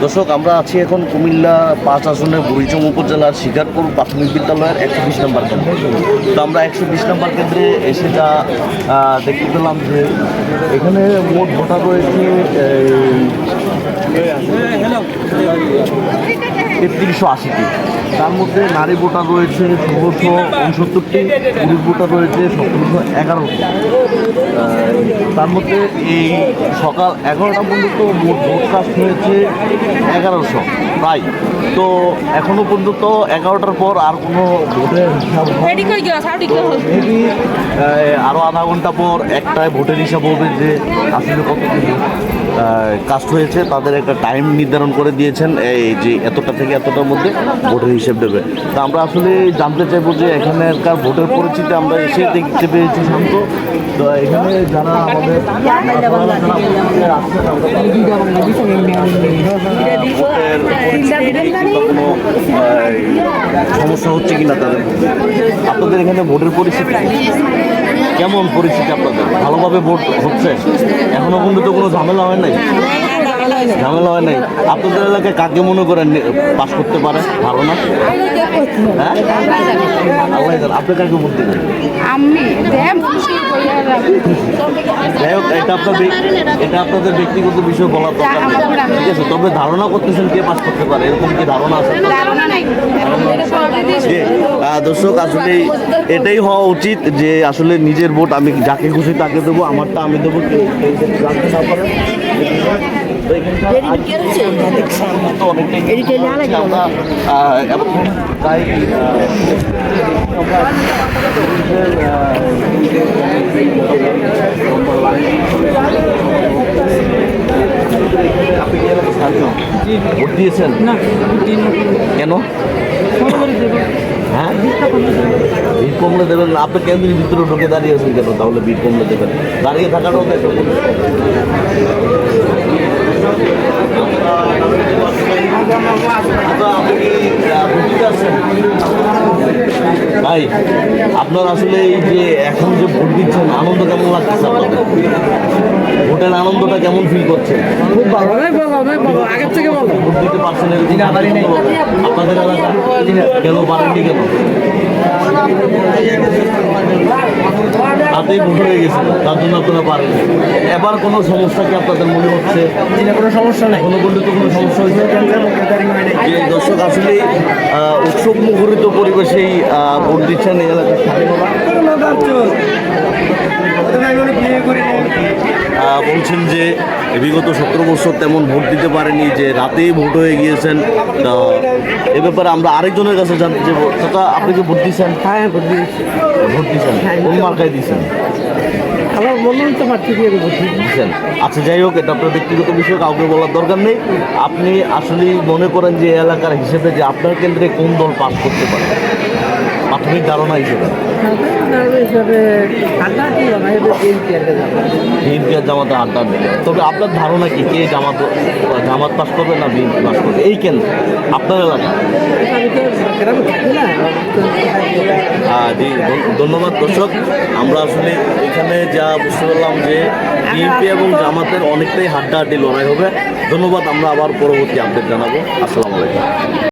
দর্শক, আমরা আছি এখন কুমিল্লা 5 আসনের বুড়িচং উপজেলার শিকারপুর প্রাথমিক বিদ্যালয়ের 120 নম্বর কেন্দ্রে। তো আমরা 120 নম্বর কেন্দ্রে এসে যা দেখতে পেলাম যে এখানে মোট ভোটার রয়েছে 3380টি। তার মধ্যে নারী ভোটার রয়েছে 1669টি, পুরুষ ভোটার রয়েছে 1711টি। তার মধ্যে এই সকাল 11টা পর্যন্ত মোট ভোট কাস্ট হয়েছে 1100 প্রায়। তো এখনো পর্যন্ত 11টার পর আর কোনো ভোটের হিসাব মেবি আরও আধা ঘন্টা পর একটায় ভোটের হিসাব হবে যে আসলে কতটুকু কাস্ট হয়েছে। তাদের একটা টাইম নির্ধারণ করে দিয়েছেন এই যে এতটা থেকে এতটার মধ্যে ভোটের হিসেব দেবে। তো আমরা আসলে জানতে চাইবো যে এখানকার ভোটের পরিস্থিতি আমরা এসে দেখতে পেয়েছি শান্ত। তো এখানে যারা আমাদের কোনো সমস্যা হচ্ছে কিনা তাদের, আপনাদের এখানে ভোটের পরিস্থিতি কেমন? পরিস্থিতি আপনাদের ভালোভাবে ভোট হচ্ছে? এখনো পর্যন্ত কোনো ঝামেলা হয় নাই? ঝামেলা হয় নাই। আপনাদের এলাকায় কাকে মনে করেন পাস করতে পারে ধারণা? হ্যাঁ, আল্লাহ জানে। আপনি কাকে ভোট দেবেন? যাই হোক, এটা আপনাদের ব্যক্তিগত বিষয় বলার দরকার নেই, ঠিক আছে? তবে ধারণা করতেছেন কে পাস করতে পারে, এরকম কি ধারণা আছে? দর্শক, আসলে এটাই হওয়া উচিত যে আসলে নিজের ভোট আমি যাকে খুশি তাকে দেবো, আমারটা আমি দেবো। জানতে না পারে তাই ভোট দিয়েছেন না? কেন? হ্যাঁ, ভিড় কমলে দেবেন। আপনি কেন্দ্রের ভিতরে ঢুকে দাঁড়িয়ে আছেন কেন? তাহলে ভিড় কমলে দেবেন। দাঁড়িয়ে থাকাটাও তো একটা ভাই, আপনার আসলে এই যে এখন যে ভোট দিচ্ছেন আনন্দ কেমন লাগতেছে? আপনাদের ভোটের আনন্দটা কেমন ফিল করছেন? খুব ভালো, আগের থেকে ভালো। ভোট দিতে পারছেন আপনাদের এলাকা? কেন পারেননি? কেন? তাতেই ভোট হয়ে গেছিল, তার জন্য আপনারা পারেন। এবার কোনো সমস্যা কি আপনাদের মনে হচ্ছে? কোনো সমস্যা নেই। কোনো বন্ধু তো কোনো সমস্যা হয়েছে? যে দর্শক, আসলে উৎসব মুখরিত পরিবেশেই ভোট দিচ্ছেন এই এলাকার বলছেন যে বিগত 17 বছর তেমন ভোট দিতে পারেনি, যে রাতেই ভোট হয়ে গিয়েছেন। তো এ ব্যাপারে আমরা আরেকজনের কাছে জানতে চাইব। দাদা, আপনি কি ভোট দিচ্ছেন? হ্যাঁ, ভোট দিয়েছি। ভোট দিচ্ছেন কোন মার্কায় দিচ্ছেন? আমার বললাম তো মাঠ থেকে ভোট দিয়েছেন। আচ্ছা, যাই হোক, এটা আপনার ব্যক্তিগত বিষয়, কাউকে বলার দরকার নেই। আপনি আসলেই মনে করেন যে এলাকার হিসেবে যে আপনার কেন্দ্রে কোন দল পাস করতে পারে প্রাথমিক ধারণা হিসেবে? বিএনপি আর জামাতে আড্ডা নেই। তবে আপনার ধারণা কি, কে জামাত পাস করবে না বিএনপি পাস করবে এই কেন্দ্র আপনার এলাকা? জি, ধন্যবাদ দর্শক। আমরা আসলে এখানে যা বুঝতে পারলাম যে বিএনপি এবং জামাতের অনেকটাই হাড্ডাহাড্ডি লড়াই হবে। ধন্যবাদ। আমরা আবার পরবর্তী আপডেট জানাবো। আসসালামু আলাইকুম।